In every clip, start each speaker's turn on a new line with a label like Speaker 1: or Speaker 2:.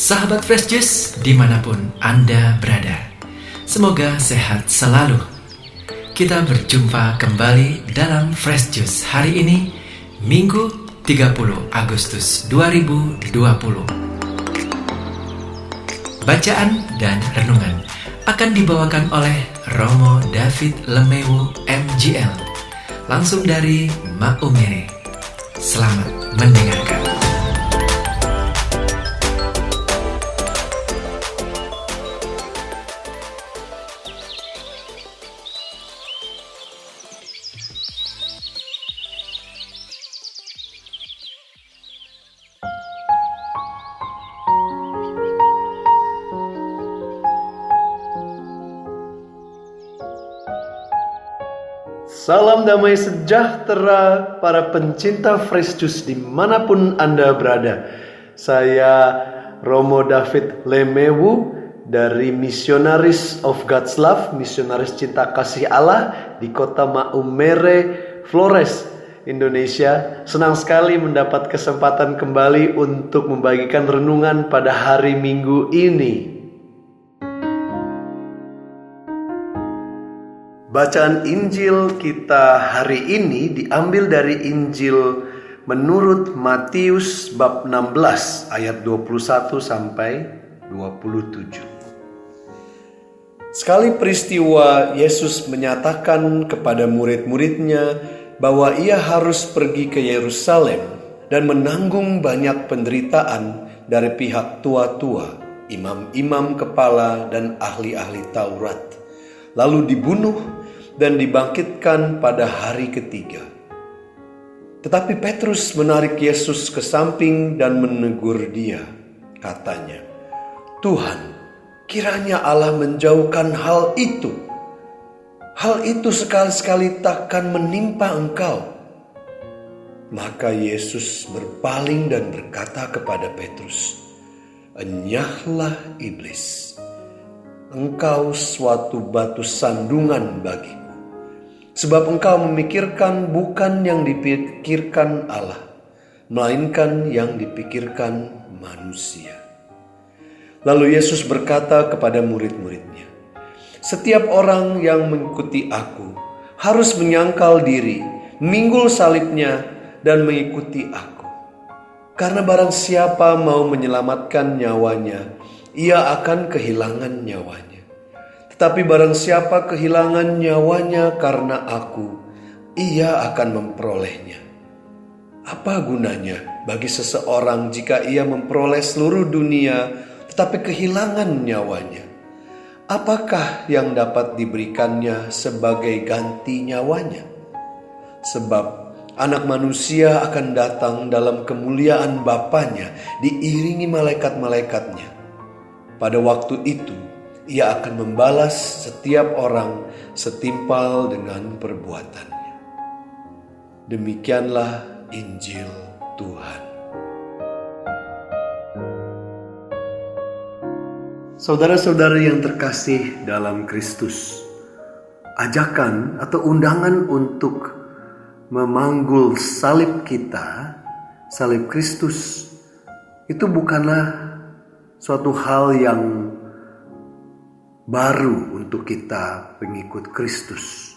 Speaker 1: Sahabat Fresh Juice dimanapun Anda berada, semoga sehat selalu. Kita berjumpa kembali dalam Fresh Juice hari ini, Minggu 30 Agustus 2020. Bacaan dan renungan akan dibawakan oleh Romo David Lemewu MGL, langsung dari Maumere. Selamat mendengarkan.
Speaker 2: Salam damai sejahtera para pencinta Fresh Juice dimanapun Anda berada. Saya Romo David Lemewu dari Missionaries of God's Love, Misionaris Cinta Kasih Allah di kota Maumere, Flores, Indonesia. Senang sekali mendapat kesempatan kembali untuk membagikan renungan pada hari Minggu ini. Bacaan Injil kita hari ini diambil dari Injil menurut Matius bab 16 ayat 21 sampai 27. Sekali peristiwa Yesus menyatakan kepada murid-muridnya bahwa ia harus pergi ke Yerusalem dan menanggung banyak penderitaan dari pihak tua-tua, imam-imam kepala dan ahli-ahli Taurat, lalu dibunuh dan dibangkitkan pada hari ketiga. Tetapi Petrus menarik Yesus ke samping dan menegur dia. Katanya, "Tuhan, kiranya Allah menjauhkan hal itu. Hal itu sekali-sekali takkan menimpa Engkau." Maka Yesus berpaling dan berkata kepada Petrus, "Enyahlah iblis. Engkau suatu batu sandungan bagiku. Sebab engkau memikirkan bukan yang dipikirkan Allah, melainkan yang dipikirkan manusia." Lalu Yesus berkata kepada murid-muridnya, "Setiap orang yang mengikuti aku harus menyangkal diri, meminggul salibnya, dan mengikuti aku. Karena barang siapa mau menyelamatkan nyawanya, ia akan kehilangan nyawanya. Tetapi barang siapa kehilangan nyawanya karena aku, ia akan memperolehnya. Apa gunanya bagi seseorang jika ia memperoleh seluruh dunia tetapi kehilangan nyawanya? Apakah yang dapat diberikannya sebagai ganti nyawanya? Sebab Anak Manusia akan datang dalam kemuliaan Bapanya diiringi malaikat-malaikatnya. Pada waktu itu, ia akan membalas setiap orang setimpal dengan perbuatannya." Demikianlah Injil Tuhan. Saudara-saudari yang terkasih dalam Kristus, ajakan atau undangan untuk memanggul salib kita, salib Kristus, itu bukanlah suatu hal yang baru untuk kita pengikut Kristus,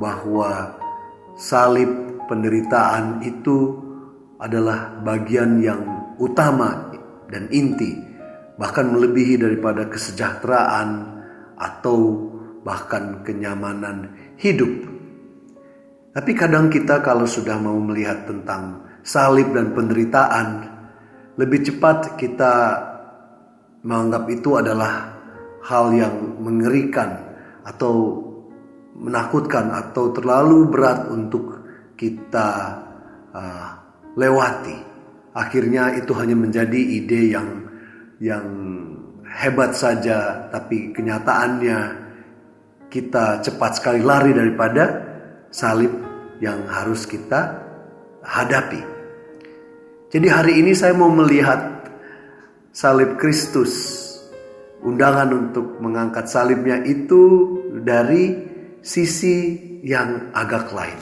Speaker 2: bahwa salib penderitaan itu adalah bagian yang utama dan inti, bahkan melebihi daripada kesejahteraan atau bahkan kenyamanan hidup. Tapi kadang kita kalau sudah mau melihat tentang salib dan penderitaan, lebih cepat kita menganggap itu adalah hal yang mengerikan atau menakutkan atau terlalu berat untuk kita lewati. Akhirnya itu hanya menjadi ide yang hebat saja, tapi kenyataannya kita cepat sekali lari daripada salib yang harus kita hadapi. Jadi hari ini saya mau melihat salib Kristus, undangan untuk mengangkat salibnya itu dari sisi yang agak lain.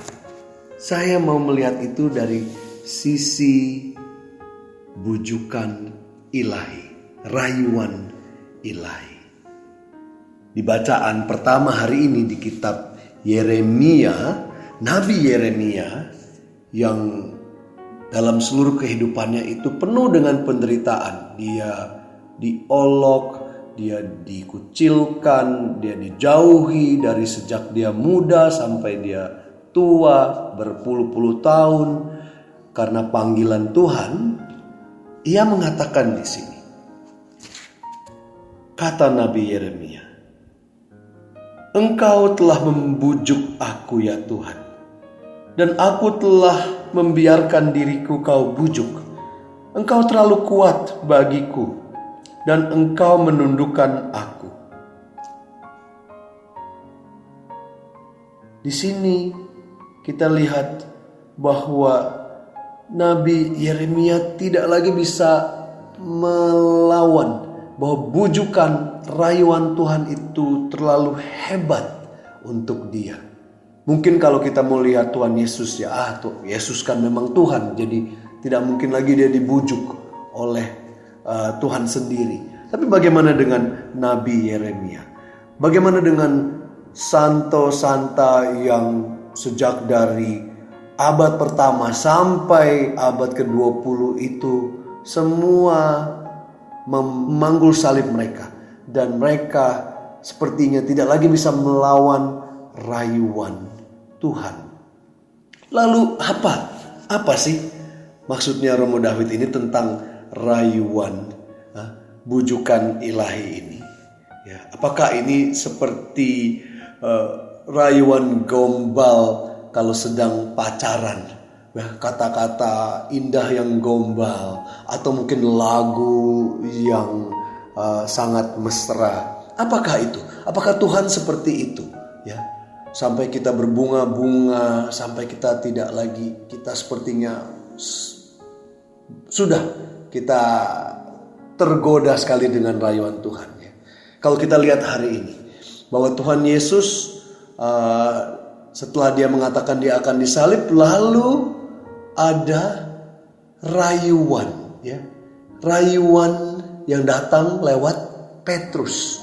Speaker 2: Saya mau melihat itu dari sisi bujukan ilahi. rayuan ilahi. Di bacaan pertama hari ini di kitab Yeremia, Nabi Yeremia yang dalam seluruh kehidupannya itu penuh dengan penderitaan. Dia diolok, dia dikucilkan, dia dijauhi dari sejak dia muda sampai dia tua berpuluh-puluh tahun karena panggilan Tuhan. Ia mengatakan di sini, kata Nabi Yeremia, "Engkau telah membujuk aku ya Tuhan, dan aku telah membiarkan diriku kau bujuk. Engkau terlalu kuat bagiku, dan engkau menundukkan aku." Di sini kita lihat bahwa Nabi Yeremia tidak lagi bisa melawan, bahwa bujukan rayuan Tuhan itu terlalu hebat untuk dia. Mungkin kalau kita mau lihat Tuhan Yesus, ya Yesus kan memang Tuhan, jadi tidak mungkin lagi dia dibujuk oleh Tuhan sendiri. Tapi bagaimana dengan Nabi Yeremia? Bagaimana dengan santo-santa yang sejak dari abad pertama sampai abad ke-20 itu semua memanggul salib mereka, dan mereka sepertinya tidak lagi bisa melawan rayuan Tuhan. Lalu apa sih maksudnya Romo David ini tentang rayuan, bujukan ilahi ini? Ya, apakah ini seperti rayuan gombal kalau sedang pacaran, kata-kata indah yang gombal, atau mungkin lagu yang sangat mesra? Apakah itu? Apakah Tuhan seperti itu? Ya, sampai kita berbunga-bunga, sampai kita tidak lagi, kita sepertinya sudah kita tergoda sekali dengan rayuan Tuhan. Ya. Kalau kita lihat hari ini bahwa Tuhan Yesus setelah dia mengatakan dia akan disalib, lalu ada rayuan, ya, rayuan yang datang lewat Petrus.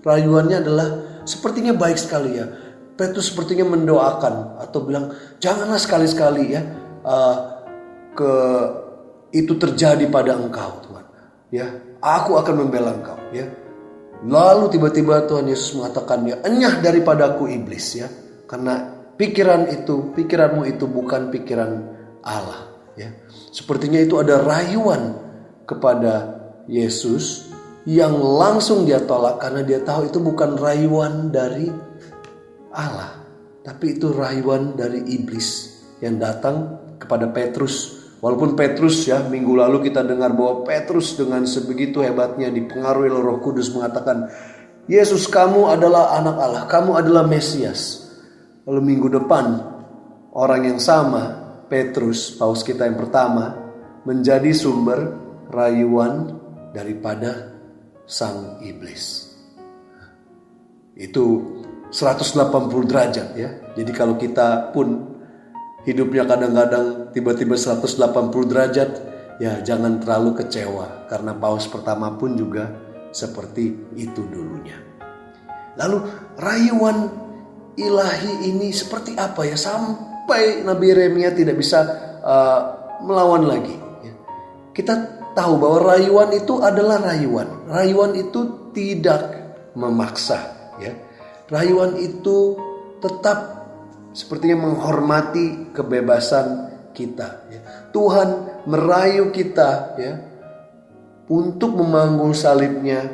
Speaker 2: Rayuannya adalah sepertinya baik sekali ya. Petrus sepertinya mendoakan atau bilang, janganlah sekali-sekali ya itu terjadi pada engkau Tuhan. Ya, aku akan membela engkau. Ya. Lalu tiba-tiba Tuhan Yesus mengatakan, ya, enyah daripadaku iblis, ya. Karena pikiranmu itu bukan pikiran Allah, ya. Sepertinya itu ada rayuan kepada Yesus yang langsung dia tolak karena dia tahu itu bukan rayuan dari Allah, tapi itu rayuan dari iblis yang datang kepada Petrus. Walaupun Petrus, ya, minggu lalu kita dengar bahwa Petrus dengan sebegitu hebatnya dipengaruhi oleh Roh Kudus mengatakan, Yesus, kamu adalah anak Allah, kamu adalah Mesias. Lalu minggu depan orang yang sama, Petrus, paus kita yang pertama, menjadi sumber rayuan daripada sang iblis. Itu 180 derajat, ya. Jadi kalau kita pun hidupnya kadang-kadang tiba-tiba 180 derajat, ya jangan terlalu kecewa. Karena paus pertama pun juga seperti itu dulunya. Lalu rayuan ilahi ini seperti apa ya, sampai Nabi Yeremia tidak bisa melawan lagi, ya. Kita tahu bahwa rayuan itu adalah rayuan. Rayuan itu tidak memaksa, ya. Rayuan itu tetap sepertinya menghormati kebebasan kita, ya. Tuhan merayu kita, ya, untuk memanggul salibnya,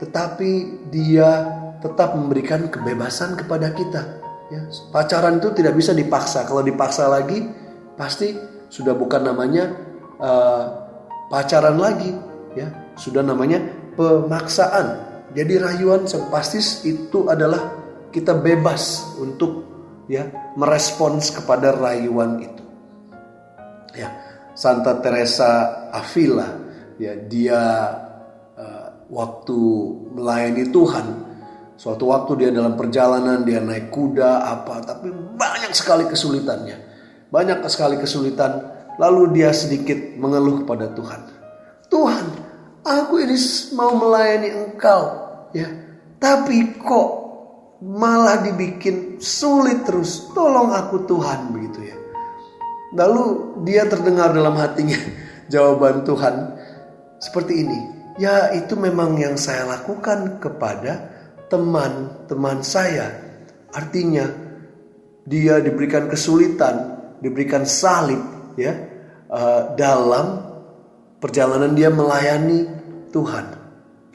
Speaker 2: tetapi Dia tetap memberikan kebebasan kepada kita, ya. Pacaran itu tidak bisa dipaksa. Kalau dipaksa lagi, pasti sudah bukan namanya pacaran lagi, ya, sudah namanya pemaksaan. Jadi rayuan pasti itu adalah kita bebas untuk, ya, merespons kepada rayuan itu. Ya, Santa Teresa Avila, ya, dia waktu melayani Tuhan, suatu waktu dia dalam perjalanan, dia naik kuda tapi banyak sekali kesulitannya. Banyak sekali kesulitan, lalu dia sedikit mengeluh kepada Tuhan. Tuhan, aku ini mau melayani engkau, ya, tapi kok malah dibikin sulit terus. Tolong aku Tuhan, begitu ya. Lalu dia terdengar dalam hatinya jawaban Tuhan seperti ini. Ya, itu memang yang saya lakukan kepada teman-teman saya. Artinya dia diberikan kesulitan, diberikan salib, ya, dalam perjalanan dia melayani Tuhan.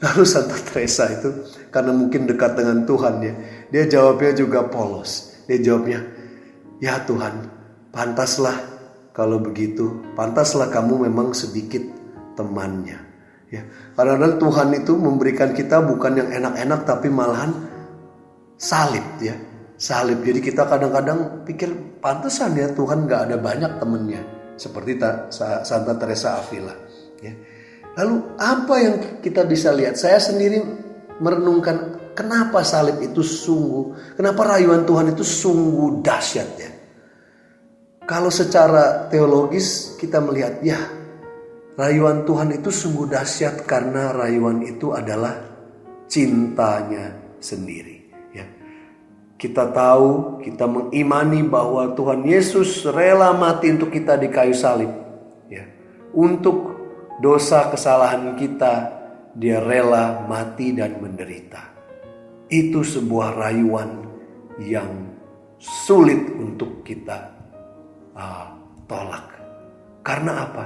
Speaker 2: Lalu Santa Teresa itu karena mungkin dekat dengan Tuhan, ya, dia jawabnya juga polos. Dia jawabnya, ya Tuhan, pantaslah kalau begitu, pantaslah kamu memang sedikit temannya. Ya, kadang-kadang Tuhan itu memberikan kita bukan yang enak-enak tapi malahan salib, ya, salib. Jadi kita kadang-kadang pikir pantesan ya Tuhan gak ada banyak temennya, seperti Santa Teresa Avila, ya. Lalu apa yang kita bisa lihat? Saya sendiri merenungkan kenapa salib itu kenapa rayuan Tuhan itu sungguh dahsyat, ya. Kalau secara teologis kita melihat, ya, rayuan Tuhan itu sungguh dahsyat karena rayuan itu adalah cintanya sendiri, ya. Kita tahu, kita mengimani bahwa Tuhan Yesus rela mati untuk kita di kayu salib, ya. Untuk dosa kesalahan kita, dia rela mati dan menderita. Itu sebuah rayuan yang sulit untuk kita tolak. Karena apa?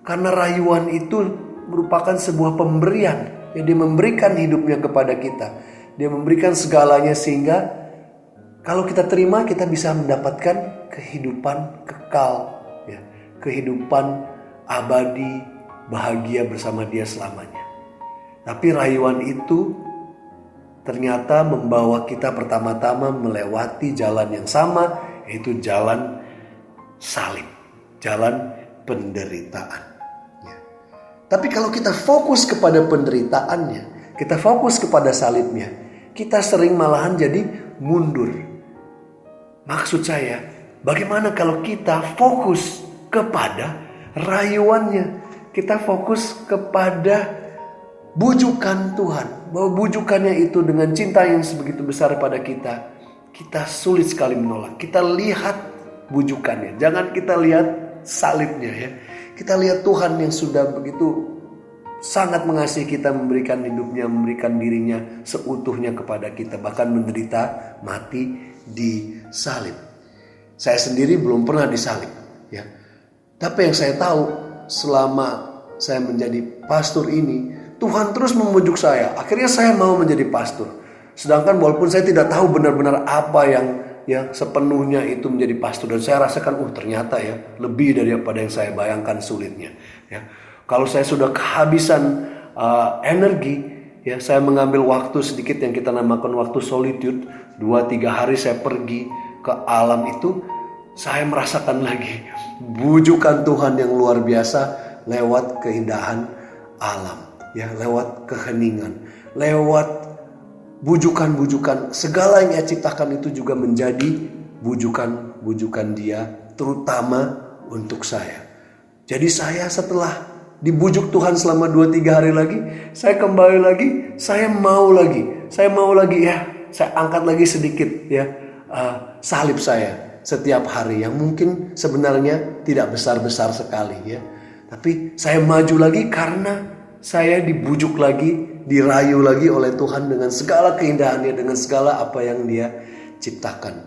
Speaker 2: Karena rayuan itu merupakan sebuah pemberian. Dia memberikan hidupnya kepada kita. Dia memberikan segalanya sehingga kalau kita terima, kita bisa mendapatkan kehidupan kekal, ya, kehidupan abadi, bahagia bersama dia selamanya. Tapi rayuan itu ternyata membawa kita pertama-tama melewati jalan yang sama, yaitu jalan salib, jalan penderitaan, ya. Tapi kalau kita fokus kepada penderitaannya, kita fokus kepada salibnya, kita sering malahan jadi mundur. Maksud saya, bagaimana kalau kita fokus kepada rayuannya? Kita fokus kepada bujukan Tuhan. Bahwa bujukannya itu dengan cinta yang sebegitu besar pada kita, kita sulit sekali menolak. Kita lihat bujukannya. Jangan kita lihat salibnya, ya. Kita lihat Tuhan yang sudah begitu sangat mengasihi kita, memberikan hidupnya, memberikan dirinya seutuhnya kepada kita. Bahkan menderita mati di salib. Saya sendiri belum pernah disalib, ya. Tapi yang saya tahu, selama saya menjadi pastor ini, Tuhan terus memujuk saya. Akhirnya saya mau menjadi pastor. Sedangkan walaupun saya tidak tahu benar-benar apa yang sepenuhnya itu menjadi pastor. Dan saya rasakan, ternyata ya lebih daripada yang saya bayangkan sulitnya, ya. Kalau saya sudah kehabisan energi, ya, saya mengambil waktu sedikit yang kita namakan waktu solitude. 2-3 hari saya pergi ke alam itu. Saya merasakan lagi bujukan Tuhan yang luar biasa lewat keindahan alam, ya, lewat keheningan, lewat bujukan-bujukan. Segala yang Ia ciptakan itu juga menjadi bujukan-bujukan Dia, terutama untuk saya. Jadi saya setelah dibujuk Tuhan selama 2-3 hari lagi, saya kembali lagi, saya mau lagi, ya, saya angkat lagi sedikit, ya, salib saya setiap hari yang mungkin sebenarnya tidak besar-besar sekali, ya. Tapi saya maju lagi karena saya dibujuk lagi, dirayu lagi oleh Tuhan dengan segala keindahannya, dengan segala apa yang Dia ciptakan.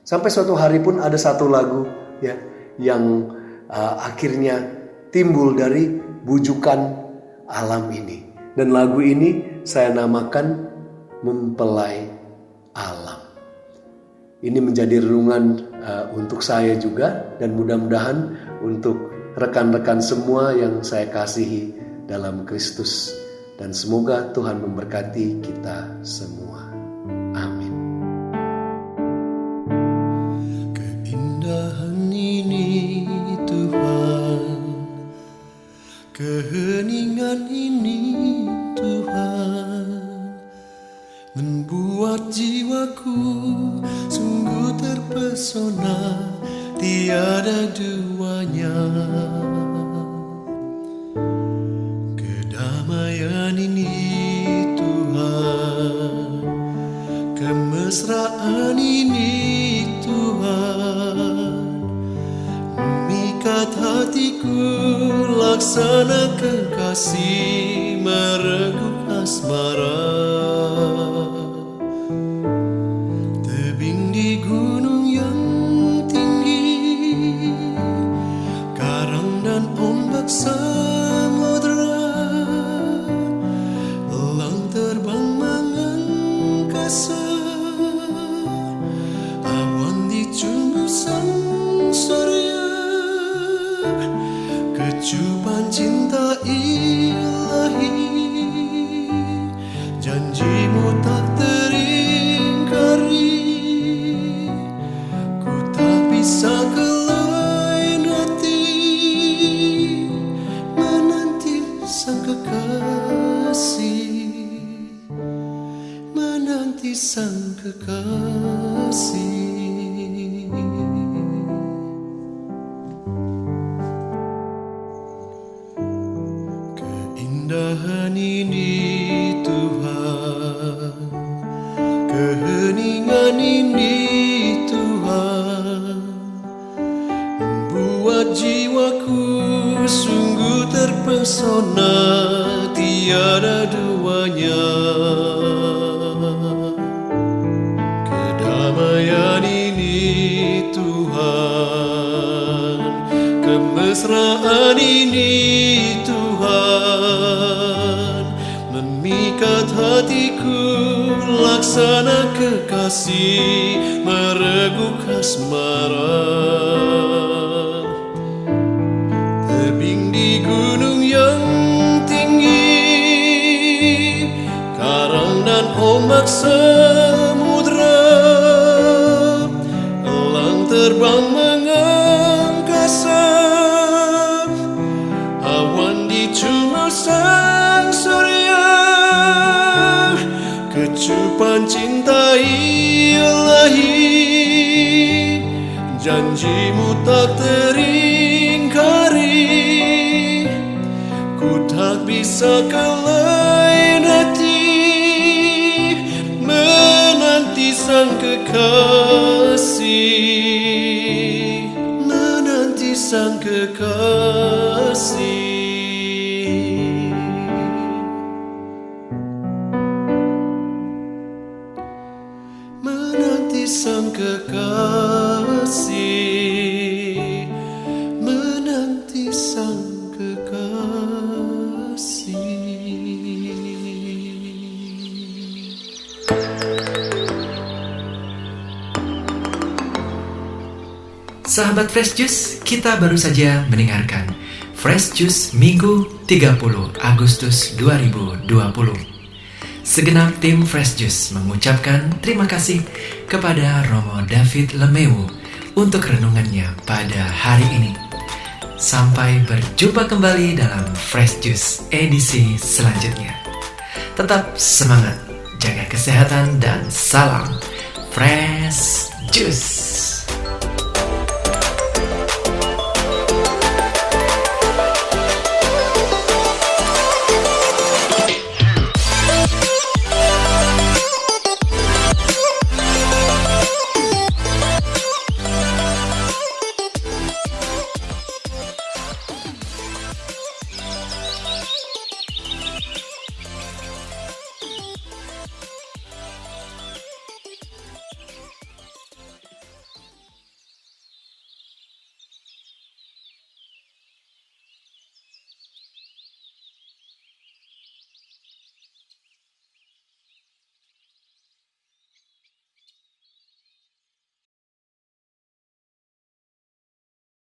Speaker 2: Sampai suatu hari pun ada satu lagu, ya, yang akhirnya timbul dari bujukan alam ini. Dan lagu ini saya namakan Mempelai Alam. Ini menjadi renungan untuk saya juga, dan mudah-mudahan untuk rekan-rekan semua yang saya kasihi dalam Kristus. Dan semoga Tuhan memberkati kita semua. Amin.
Speaker 3: Keindahan ini Tuhan, keheningan ini Tuhan, membuat jiwaku sungguh terpesona, tiada duanya. Kedamaian Kemesraan ini Tuhan memikat hatiku, laksana kekasih mereguk asmara. Tebing di gunung yang tinggi, karang dan ombak samudra, elang terbang mengangkasa, awan dicumbu sang surya, kecupan cinta ilahi, janjimu tak teringkari, ku tak bisa ke lain hati, menanti sang kekasih, menanti sang kekasih. Keindahan ini Tuhan, keheningan ini Tuhan, membuat jiwaku sungguh terpesona, tiada duanya. Kedamaian ini Tuhan, kemesraan ini Tuhan, memikat hatiku, laksana kekasih mereguk asmara. Tebing di gunung yang tinggi, karang dan ombak samudra, elang terbang mengangkasa, awan dicumbu sang surya, kecupan cinta ilahi, janjimu tak teringkari, ku tak bisa ke lain hati, menanti sang kekasih, menanti sang kekasih. Menanti sang kekasih, menanti sang kekasih.
Speaker 1: Sahabat Fresh Juice, kita baru saja mendengarkan Fresh Juice Minggu 30 Agustus 2020. Segenap tim Fresh Juice mengucapkan terima kasih kepada Romo David Lemewu untuk renungannya pada hari ini. Sampai berjumpa kembali dalam Fresh Juice edisi selanjutnya. Tetap semangat, jaga kesehatan, dan salam Fresh Juice.